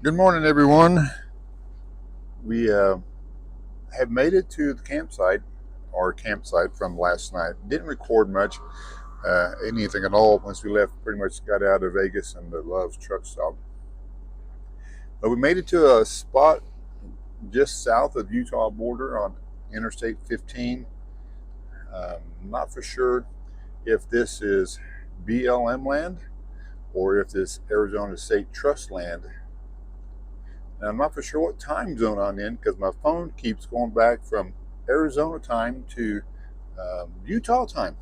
Good morning, everyone. We have made it to the campsite, our campsite from last night. Didn't record much, anything at all once we left. Pretty much got out of Vegas and the Love's truck stop. But we made it to a spot just south of the Utah border on Interstate 15. Not for sure if this is BLM land or if this Arizona State Trust land. And I'm not for sure what time zone I'm in because my phone keeps going back from Arizona time to Utah time.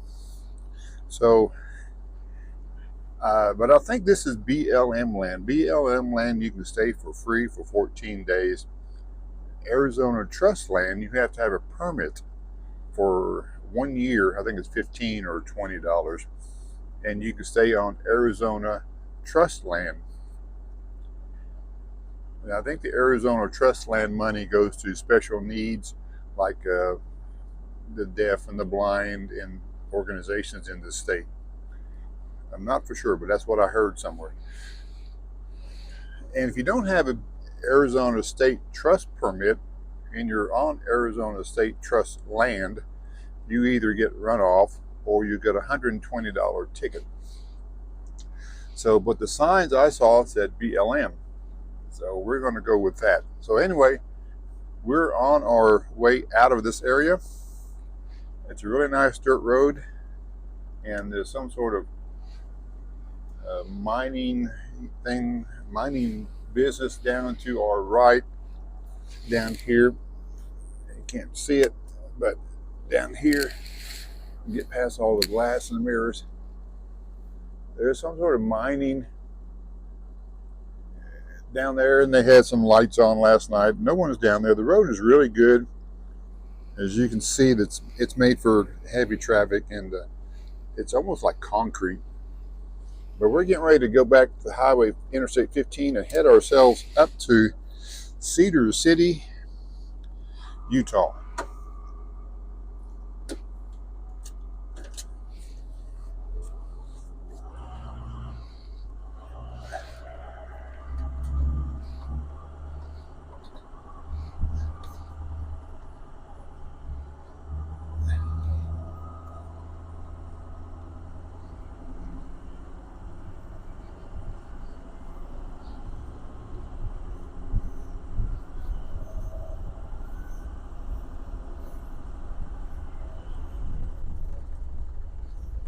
So, but I think this is BLM land. BLM land, you can stay for free for 14 days. Arizona Trust land, you have to have a permit for 1 year. I think it's $15 or $20, and you can stay on Arizona Trust land. And I think the Arizona Trust land money goes to special needs like the deaf and the blind and organizations in the state. I'm not for sure, but that's what I heard somewhere. And if you don't have an Arizona State Trust permit and you're on Arizona State Trust land, you either get run off or you get a $120 ticket. So, but the signs I saw said BLM. So we're going to go with that. So anyway, we're on our way out of this area. It's a really nice dirt road, and there's some sort of mining business down to our right, down here. You can't see it, but down here, you get past all the glass and the mirrors. There's some sort of mining down there, and they had some lights on last night. No one's down there. The road is really good. As you can see, it's made for heavy traffic, and it's almost like concrete. But we're getting ready to go back to the highway, Interstate 15, and head ourselves up to Cedar City, Utah.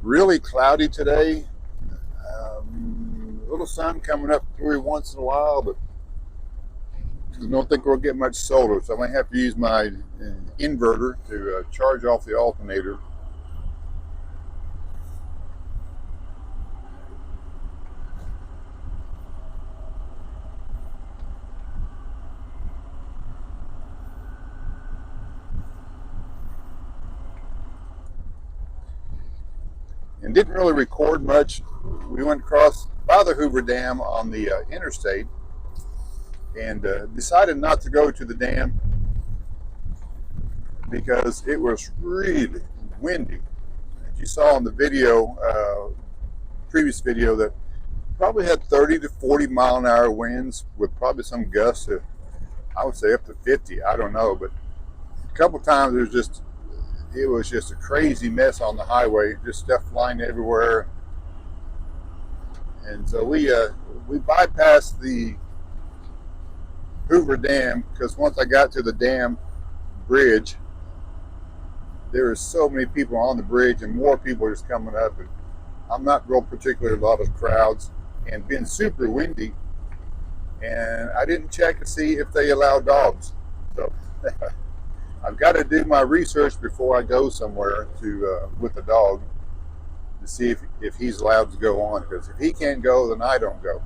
Really cloudy today. A little sun coming up every once in a while, but I don't think we'll get much solar, so I might have to use my inverter to charge off the alternator. And didn't really record much. We went across by the Hoover Dam on the interstate and decided not to go to the dam because it was really windy. As you saw in the video, previous video, that probably had 30 to 40 mile an hour winds with probably some gusts of, I would say, up to 50. I don't know, but a couple times it was just a crazy mess on the highway, just stuff flying everywhere. And so we bypassed the Hoover Dam because once I got to the dam bridge, there were so many people on the bridge and more people just coming up. And I'm not real particular about the crowds, and been super windy. And I didn't check to see if they allow dogs. So I've got to do my research before I go somewhere to with the dog to see if he's allowed to go on. Because if he can't go, then I don't go.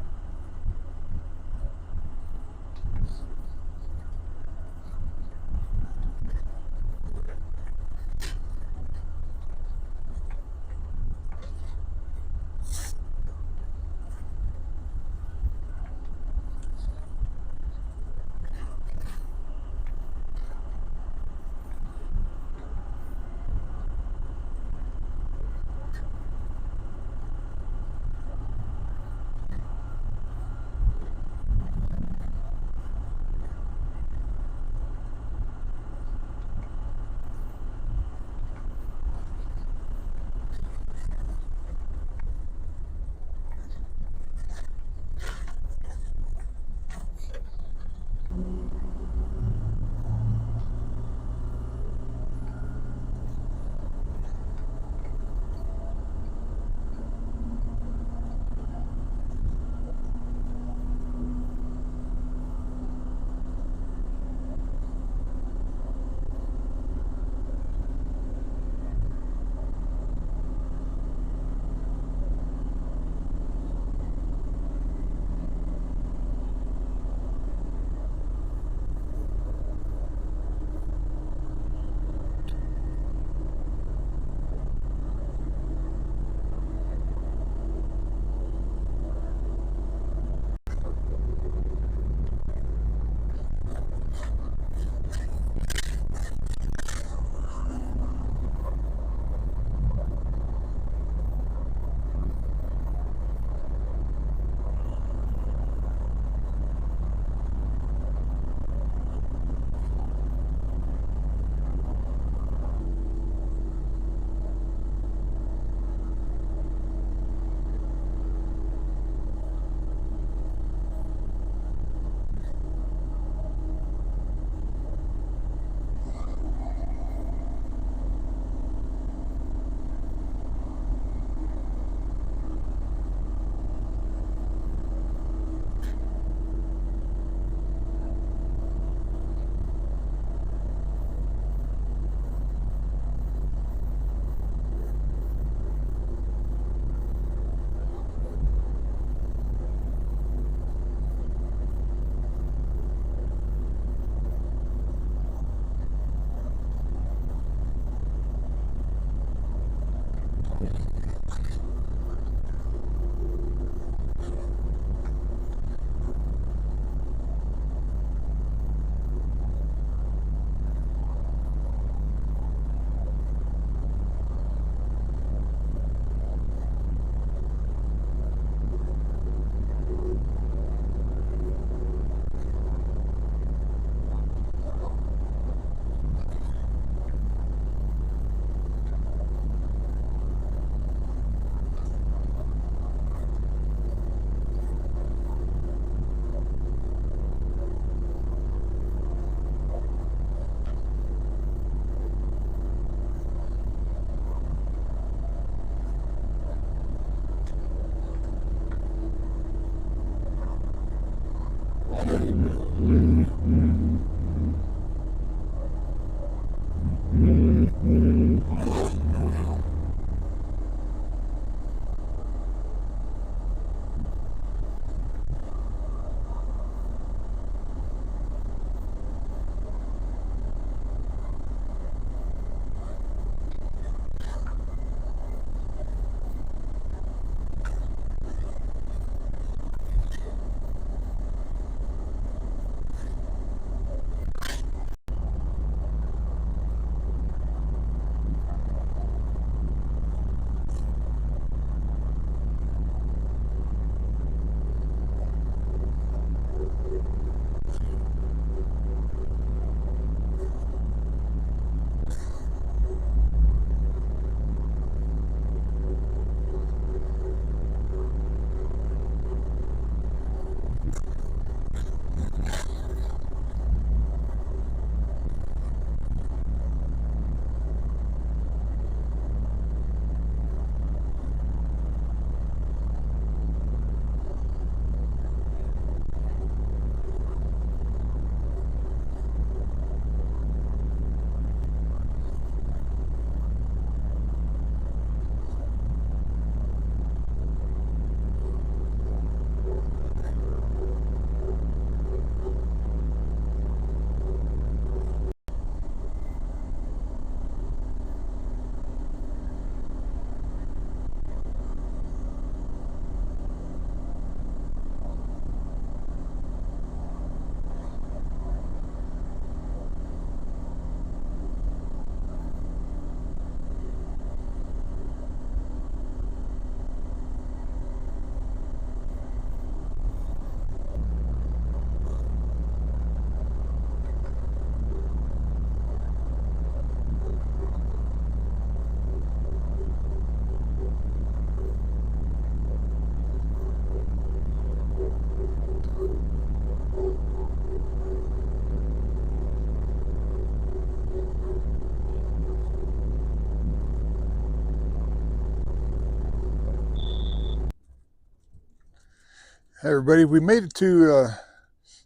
Hey everybody, we made it to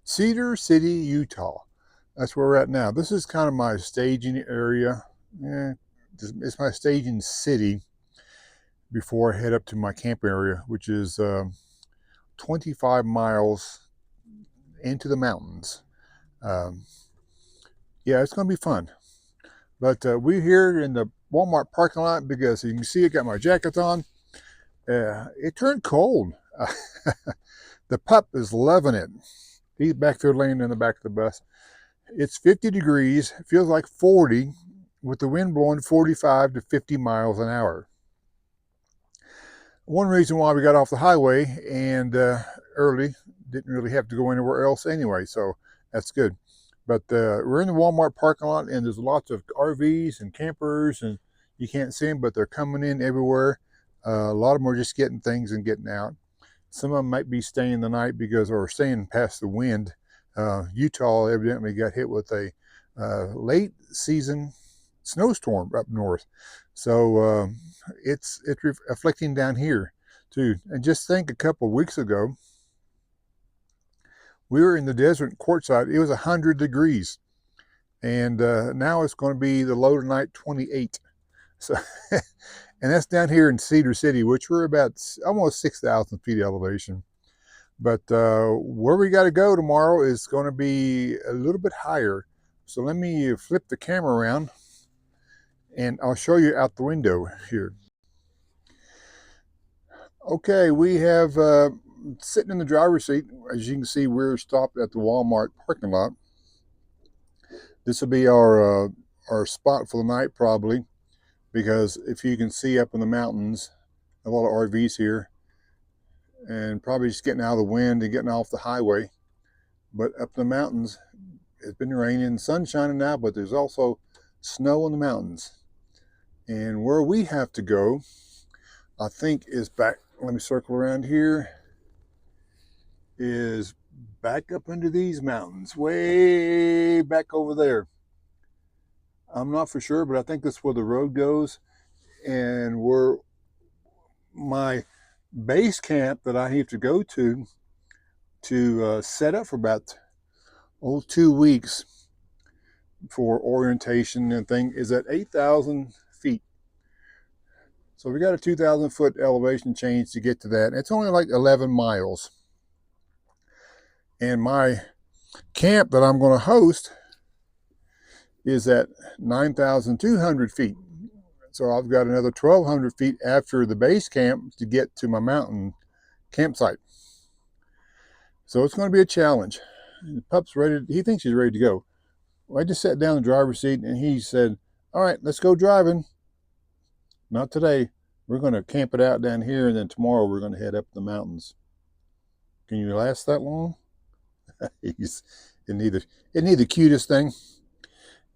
Cedar City, Utah. That's where we're at now. This is kind of my staging area. Yeah, it's my staging city before I head up to my camp area, which is 25 miles into the mountains. Um, yeah, it's going to be fun. But we're here in the Walmart parking lot because you can see I got my jacket on. It turned cold. The pup is loving it. He's back there laying in the back of the bus. It's 50 degrees, it feels like 40, with the wind blowing 45 to 50 miles an hour. One reason why we got off the highway and early, didn't really have to go anywhere else anyway, so that's good. But we're in the Walmart parking lot, and there's lots of RVs and campers, and you can't see them, but they're coming in everywhere. A lot of them are just getting things and getting out. Some of them might be staying the night or staying past the wind. Utah evidently got hit with a late season snowstorm up north. So it's afflicting down here too. And just think, a couple of weeks ago, we were in the desert courtside. It was 100 degrees. And now it's going to be the low tonight, 28. So, and that's down here in Cedar City, which we're about almost 6,000 feet elevation. But where we got to go tomorrow is going to be a little bit higher. So let me flip the camera around and I'll show you out the window here. Okay, we have sitting in the driver's seat. As you can see, we're stopped at the Walmart parking lot. This will be our spot for the night probably, because if you can see up in the mountains, a lot of RVs here, and probably just getting out of the wind and getting off the highway. But up in the mountains, it's been raining, sun shining now, but there's also snow in the mountains. And where we have to go, I think, is back, let me circle around here, is back up into these mountains, way back over there. I'm not for sure, but I think that's where the road goes. And where my base camp that I have to go to to set up for about 2 weeks for orientation and thing is at 8,000 feet. So we got a 2,000 foot elevation change to get to that. It's only like 11 miles. And my camp that I'm going to host is at 9,200 feet. So I've got another 1,200 feet after the base camp to get to my mountain campsite. So it's going to be a challenge. The pup's ready. He thinks he's ready to go. Well, I just sat down in the driver's seat and he said, "All right, let's go driving." Not today. We're going to camp it out down here, and then tomorrow we're going to head up the mountains. Can you last that long? Isn't he the cutest thing?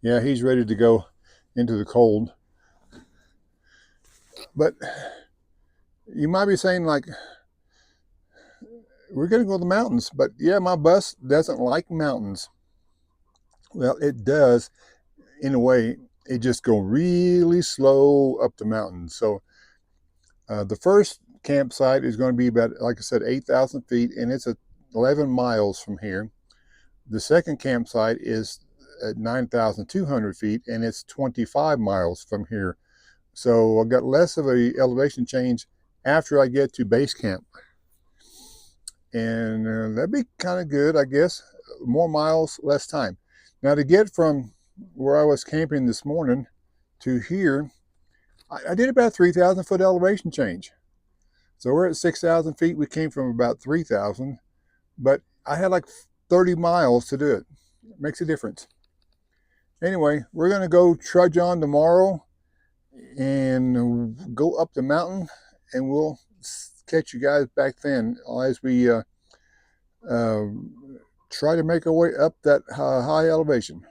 Yeah, he's ready to go into the cold. But you might be saying, like, we're going to go to the mountains, but yeah, my bus doesn't like mountains. Well, it does in a way. It just goes really slow up the mountain. So the first campsite is going to be about, like I said, 8,000 feet, and it's 11 miles from here. The second campsite is at 9,200 feet, and it's 25 miles from here. So I've got less of a elevation change after I get to base camp. And that'd be kind of good, I guess. More miles, less time. Now, to get from where I was camping this morning to here, I did about 3,000 foot elevation change. So we're at 6,000 feet. We came from about 3,000, but I had like 30 miles to do it. It makes a difference. Anyway, we're going to go trudge on tomorrow and go up the mountain, and we'll catch you guys back then as we try to make our way up that high elevation.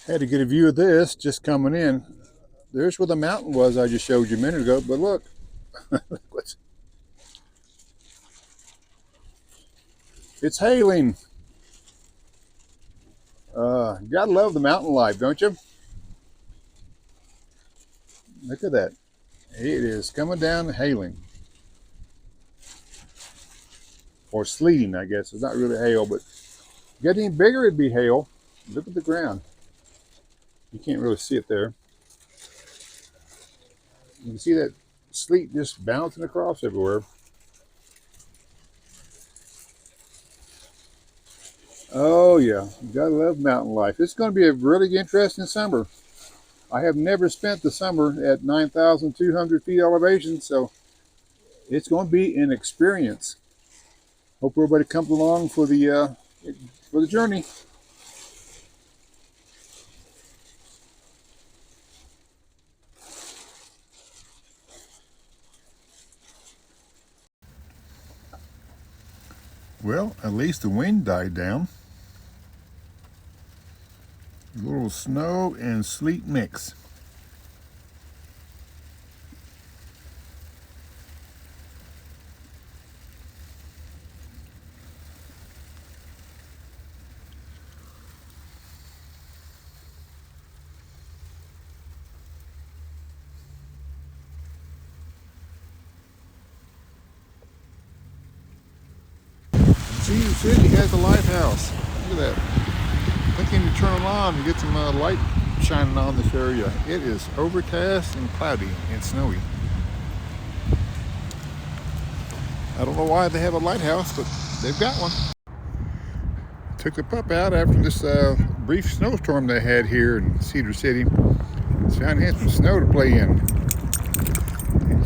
Had to get a view of this just coming in. There's where the mountain was I just showed you a minute ago, but look. It's hailing. Gotta love the mountain life, don't you? Look at that. It is coming down hailing. Or sleeting, I guess. It's not really hail, but getting bigger it'd be hail. Look at the ground. You can't really see it there. You can see that sleet just bouncing across everywhere. Oh yeah, you gotta love mountain life. It's going to be a really interesting summer. I have never spent the summer at 9,200 feet elevation, so it's going to be an experience. Hope everybody comes along for the journey. Well, at least the wind died down. A little snow and sleet mix. Cedar City has a lighthouse. Look at that. Looking to turn them on to get some light shining on this area. It is overcast and cloudy and snowy. I don't know why they have a lighthouse, but they've got one. Took the pup out after this brief snowstorm they had here in Cedar City. It's found had some snow to play in.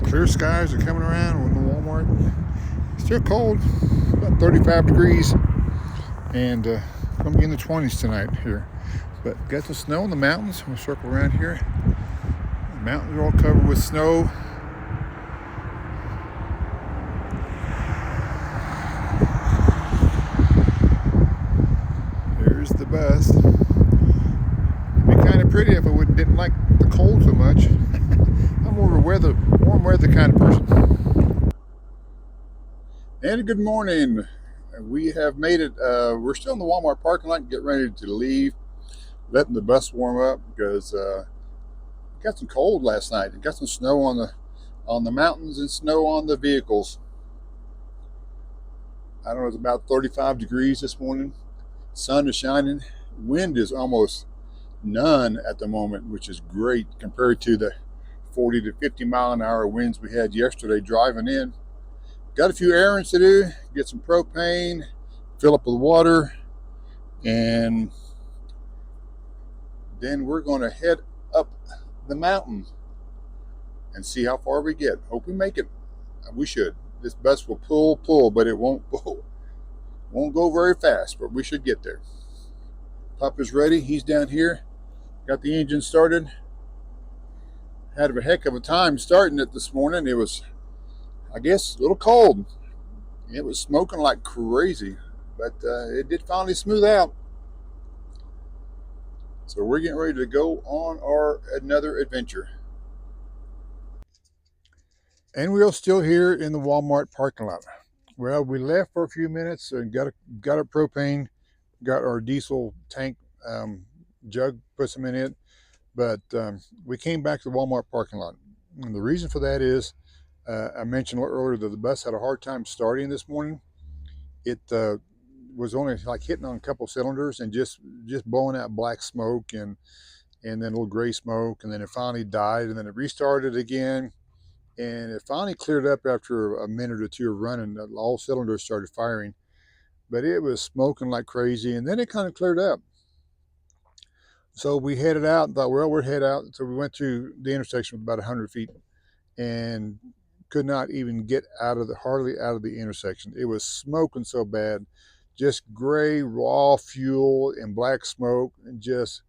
Clear skies are coming around with the Walmart. Still cold, about 35 degrees, and going to be in the 20s tonight here. But got some snow in the mountains. We'll circle around here. The mountains are all covered with snow. There's the bus. It'd be kind of pretty if I didn't like the cold so much. I'm more of a warm weather kind of person. And good morning. We have made it. We're still in the Walmart parking lot, getting ready to leave, letting the bus warm up because it got some cold last night. It got some snow on the mountains and snow on the vehicles. I don't know, it's about 35 degrees this morning. Sun is shining. Wind is almost none at the moment, which is great compared to the 40 to 50 mile an hour winds we had yesterday driving in. Got a few errands to do, get some propane, fill up with water, and then we're going to head up the mountain and see how far we get. Hope we make it. We should. This bus will pull, but it won't pull. Won't go very fast, but we should get there. Pup is ready. He's down here. Got the engine started. Had a heck of a time starting it this morning. It was, I guess, a little cold. It was smoking like crazy, but it did finally smooth out. So we're getting ready to go on our another adventure. And we're still here in the Walmart parking lot. Well, we left for a few minutes and got our propane, got our diesel tank jug, put some in it, but we came back to the Walmart parking lot. And the reason for that is, I mentioned earlier that the bus had a hard time starting this morning. It was only like hitting on a couple cylinders and just blowing out black smoke and then a little gray smoke, and then it finally died, and then it restarted again, and it finally cleared up after a minute or two of running. All cylinders started firing, but it was smoking like crazy, and then it kind of cleared up. So we headed out and thought, well, we're head out. So we went to the intersection with about 100 feet and could not even get hardly out of the intersection. It was smoking so bad, just gray raw fuel and black smoke, and just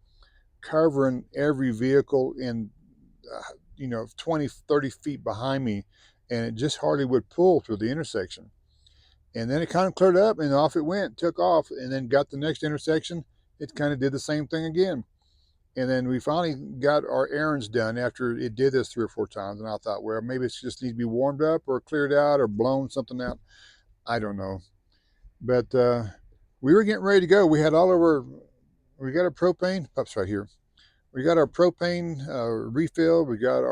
covering every vehicle in 20, 30 feet behind me, and it just hardly would pull through the intersection. And then it kind of cleared up and off it went, took off, and then got the next intersection. It kind of did the same thing again. And then we finally got our errands done after it did this 3 or 4 times. And I thought, well, maybe it just needs to be warmed up or cleared out or blown something out. I don't know. But we were getting ready to go. We got our propane. Pup's right here. We got our propane refill. We got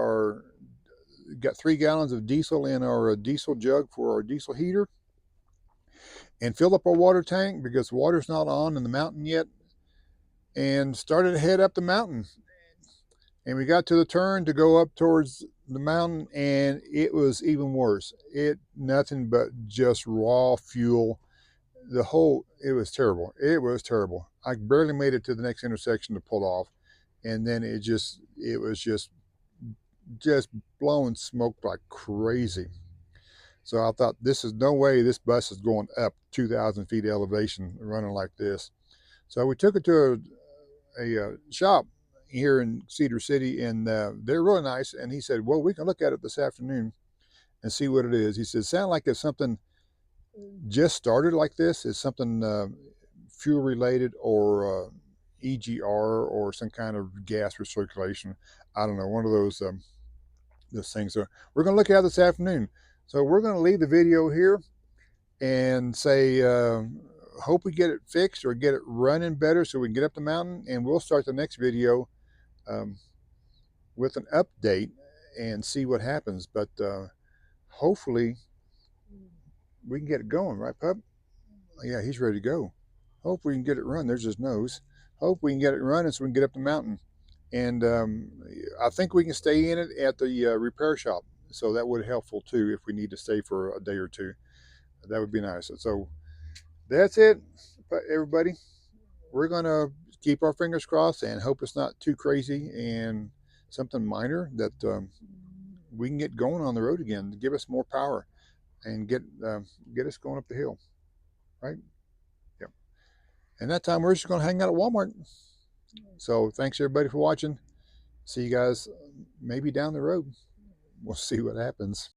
3 gallons of diesel in our diesel jug for our diesel heater, and filled up our water tank because the water's not on in the mountain yet, and started to head up the mountain. And we got to the turn to go up towards the mountain, and it was even worse. Nothing but just raw fuel. It was terrible. It was terrible. I barely made it to the next intersection to pull off, and then it was just blowing smoke like crazy. So I thought, this is no way this bus is going up 2,000 feet elevation running like this. So we took it to a shop here in Cedar City, and they're really nice. And he said, well, we can look at it this afternoon and see what it is. He said, sound like it's something just started like this. It's something fuel related, or EGR, or some kind of gas recirculation. I don't know, one of those things. So we're going to look at it this afternoon. So we're going to leave the video here and say, hope we get it fixed or get it running better so we can get up the mountain, and we'll start the next video with an update and see what happens. But hopefully we can get it going, right, Pup? Yeah, he's ready to go. Hope we can get it run. There's his nose. Hope we can get it running so we can get up the mountain. And I think we can stay in it at the repair shop. So that would be helpful too if we need to stay for a day or two. That would be nice. So that's it, everybody. We're going to keep our fingers crossed and hope it's not too crazy and something minor, that we can get going on the road again, give us more power and get us going up the hill, right? Yep. And that time we're just going to hang out at Walmart. So thanks everybody for watching. See you guys maybe down the road. We'll see what happens.